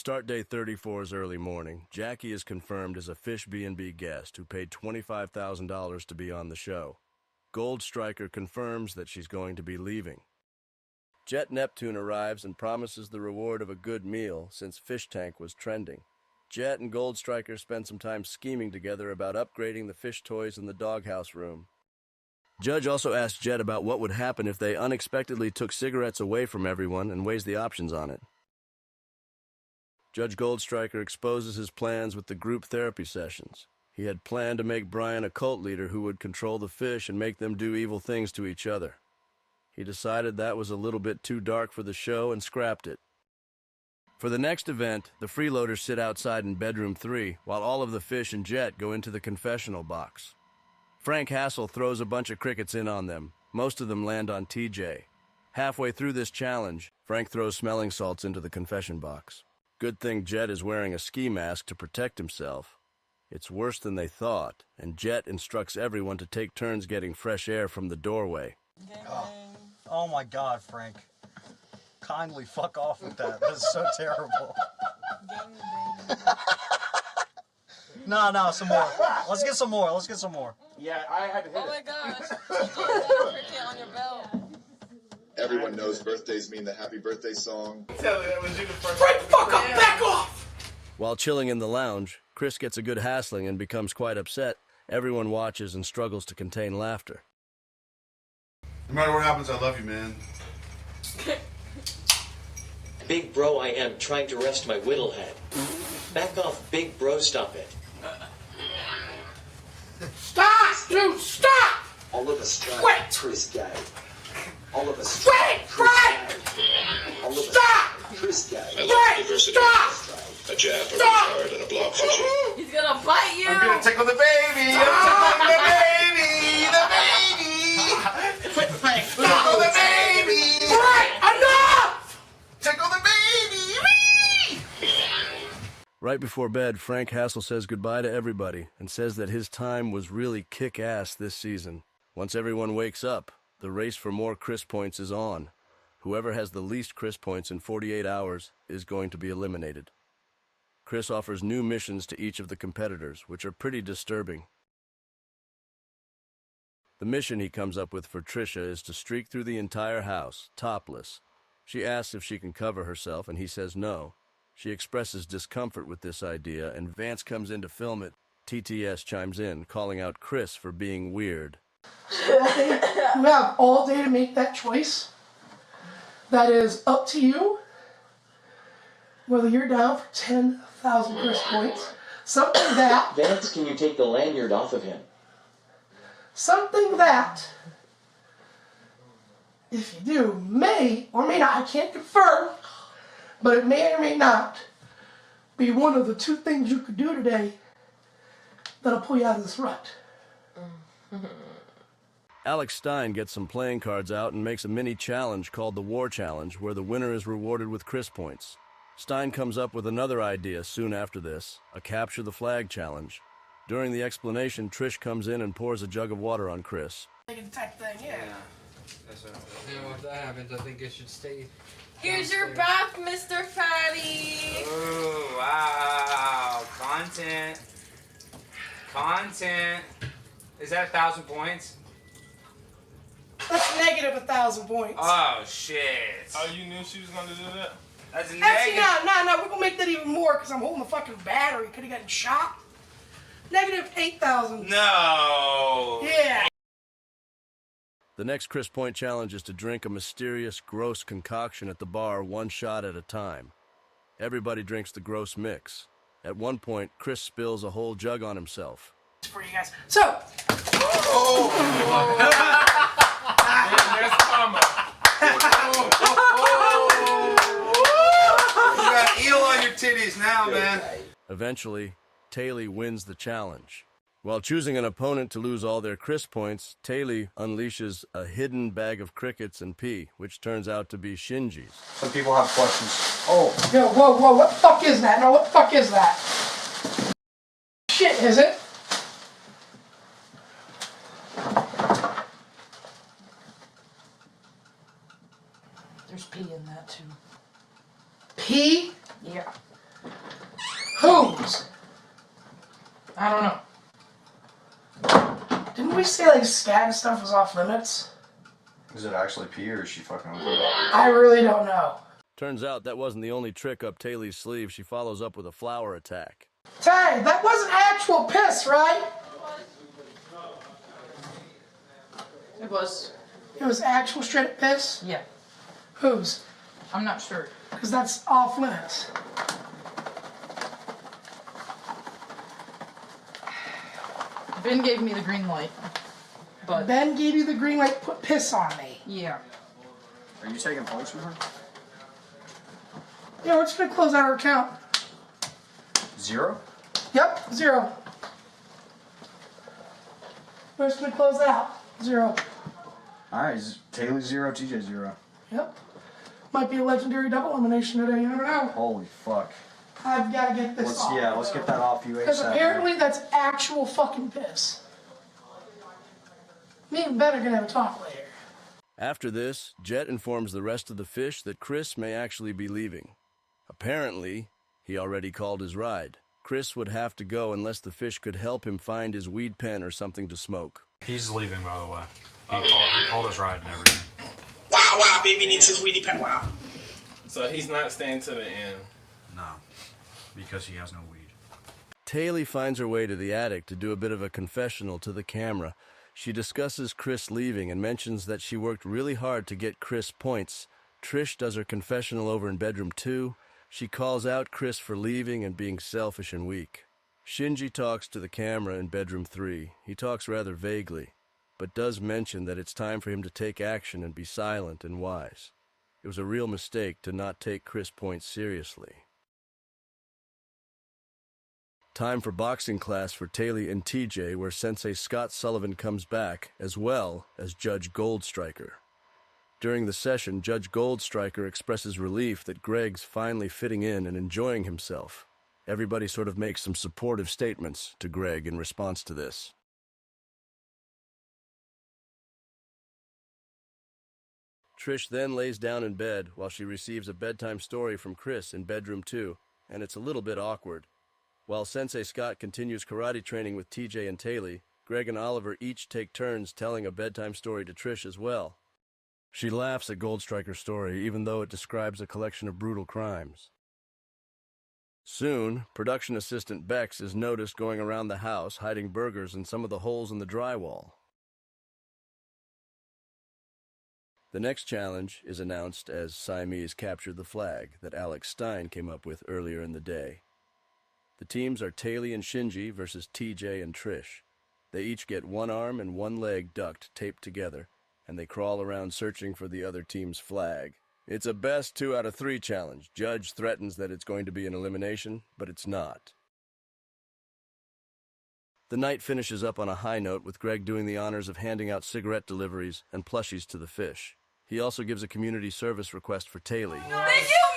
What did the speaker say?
start day 34's early morning, Jackie is confirmed as a Fish B&B guest who paid $25,000 to be on the show. Gold Striker confirms that she's going to be leaving. Jet Neptune arrives and promises the reward of a good meal since Fishtank was trending. Jet and Gold Striker spend some time scheming together about upgrading the fish toys in the doghouse room. Judge also asks Jet about what would happen if they unexpectedly took cigarettes away from everyone and weighs the options on it. Judge Goldstriker exposes his plans with the group therapy sessions. He had planned to make Brian a cult leader who would control the fish and make them do evil things to each other. He decided that was a little bit too dark for the show and scrapped it. For the next event, the freeloaders sit outside in bedroom 3 while all of the fish and Jet go into the confessional box. Frank Hassel throws a bunch of crickets in on them. Most of them land on TJ. Halfway through this challenge, Frank throws smelling salts into the confession box. Good thing Jet is wearing a ski mask to protect himself. It's worse than they thought, and Jet instructs everyone to take turns getting fresh air from the doorway. Oh my God, Frank. Kindly fuck off with that. That's so terrible. No, some more. Let's get some more. Yeah, I had to hit Oh my it. gosh. You just got a cricket on your belt. Everyone knows birthdays mean the happy birthday song. Tell me that was you the first Frank, fuck up, back off! While chilling in the lounge, Chris gets a good hassling and becomes quite upset. Everyone watches and struggles to contain laughter. No matter what happens, I love you, man. Big bro, I am trying to rest my whittle head. Back off, big bro, stop it. Stop, dude, stop! All of us try. Wait! Chris Gay. All of us Wait, Frank! All of us Stop! Chris Gay. Frank, stop! A jab from Stop! hard and a block fishing. He's gonna bite you! I'm gonna tickle the baby! I'm tickling the baby! Quit, Frank, Tickle stop! the baby! Frank, enough! Tickle the baby! Right before bed, Frank Hassel says goodbye to everybody and says that his time was really kick-ass this season. Once everyone wakes up, the race for more Chris points is on. Whoever has the least Chris points in 48 hours is going to be eliminated. Chris offers new missions to each of the competitors, which are pretty disturbing. The mission he comes up with for Trisha is to streak through the entire house, topless. She asks if she can cover herself, and he says no. She expresses discomfort with this idea, and Vance comes in to film it. TTS chimes in, calling out Chris for being weird. You have all day to make that choice. That is up to you. Whether you're down for 10,000 Chris points, something that, Vance, can you take the lanyard off of him? if you do, may or may not, I can't confirm, but it may or may not be one of the 2 things you could do today that'll pull you out of this rut. Alex Stein gets some playing cards out and makes a mini challenge called the War Challenge, where the winner is rewarded with Chris points. Stein comes up with another idea soon after this, a Capture the Flag challenge. During the explanation, Trish comes in and pours a jug of water on Chris. Type thing, yeah. That's what I'm saying. If that happens, I think it should stay. Here's your bath, Mr. Fatty! Ooh, wow. Content. Is that 1,000 points? That's negative 1,000 points. Oh, shit. Oh, you knew she was gonna do that? That's Actually, negative. no, we're gonna make that even more because I'm holding the fucking battery. Could have gotten shot. Negative 8,000. No. Yeah. The next Chris Point challenge is to drink a mysterious, gross concoction at the bar 1 shot at a time. Everybody drinks the gross mix. At one point, Chris spills a whole jug on himself. For you guys. So. There's karma. You got eel on your titties now, man. Eventually, Taylor wins the challenge. While choosing an opponent to lose all their Chris points, Taylor unleashes a hidden bag of crickets and pee, which turns out to be Shinji's. Some people have questions. Oh. Yo, whoa, what the fuck is that? No, what the fuck is that? Shit, is it? There's pee in that too. Pee? Yeah. Whose? I don't know. Didn't we say like scat and stuff was off limits? Is it actually pee or is she fucking with it? I really don't know. Turns out that wasn't the only trick up Taylor's sleeve. She follows up with a flower attack. Tay, that wasn't actual piss, right? It was. It was actual straight up piss? Yeah. Whose? I'm not sure. Because that's off limits. Ben gave me the green light. But Ben gave you the green light, put piss on me. yeah. Are you taking points from her? Yeah, we're just going to close out our account. 0? Yep, 0. We're just going to close out. 0. Alright, Taylor 0, TJ 0. Yep. Might be a legendary double elimination today, you never know. Holy fuck. I've got to get this off. Let's get that off you Because ASAP. apparently that's actual fucking piss. Me and Ben are going to have a talk later. After this, Jet informs the rest of the fish that Chris may actually be leaving. Apparently, he already called his ride. Chris would have to go unless the fish could help him find his weed pen or something to smoke. He's leaving, by the way. He called his ride and everything. Wow, baby needs his weedy pen. Wow. So he's not staying to the end. No, because he has no weed. Taylor finds her way to the attic to do a bit of a confessional to the camera. She discusses Chris leaving and mentions that she worked really hard to get Chris points. Trish does her confessional over in bedroom 2. She calls out Chris for leaving and being selfish and weak. Shinji talks to the camera in bedroom 3. He talks rather vaguely, but does mention that it's time for him to take action and be silent and wise. It was a real mistake to not take Chris' points seriously. Time for boxing class for Taylor and TJ, where Sensei Scott Sullivan comes back, as well as Judge Goldstriker. During the session, Judge Goldstriker expresses relief that Greg's finally fitting in and enjoying himself. Everybody sort of makes some supportive statements to Greg in response to this. Trish then lays down in bed while she receives a bedtime story from Chris in bedroom 2, and it's a little bit awkward. While Sensei Scott continues karate training with TJ and Taylor, Greg and Oliver each take turns telling a bedtime story to Trish as well. She laughs at Goldstriker's story, even though it describes a collection of brutal crimes. Soon, production assistant Bex is noticed going around the house hiding burgers in some of the holes in the drywall. The next challenge is announced as Siamese capture the flag that Alex Stein came up with earlier in the day. The teams are Taylor and Shinji versus TJ and Trish. They each get one arm and one leg ducked taped together, and they crawl around searching for the other team's flag. It's a best 2 out of 3 challenge. Judge threatens that it's going to be an elimination, but it's not. The night finishes up on a high note with Greg doing the honors of handing out cigarette deliveries and plushies to the fish. He also gives a community service request for Taylor. Thank you,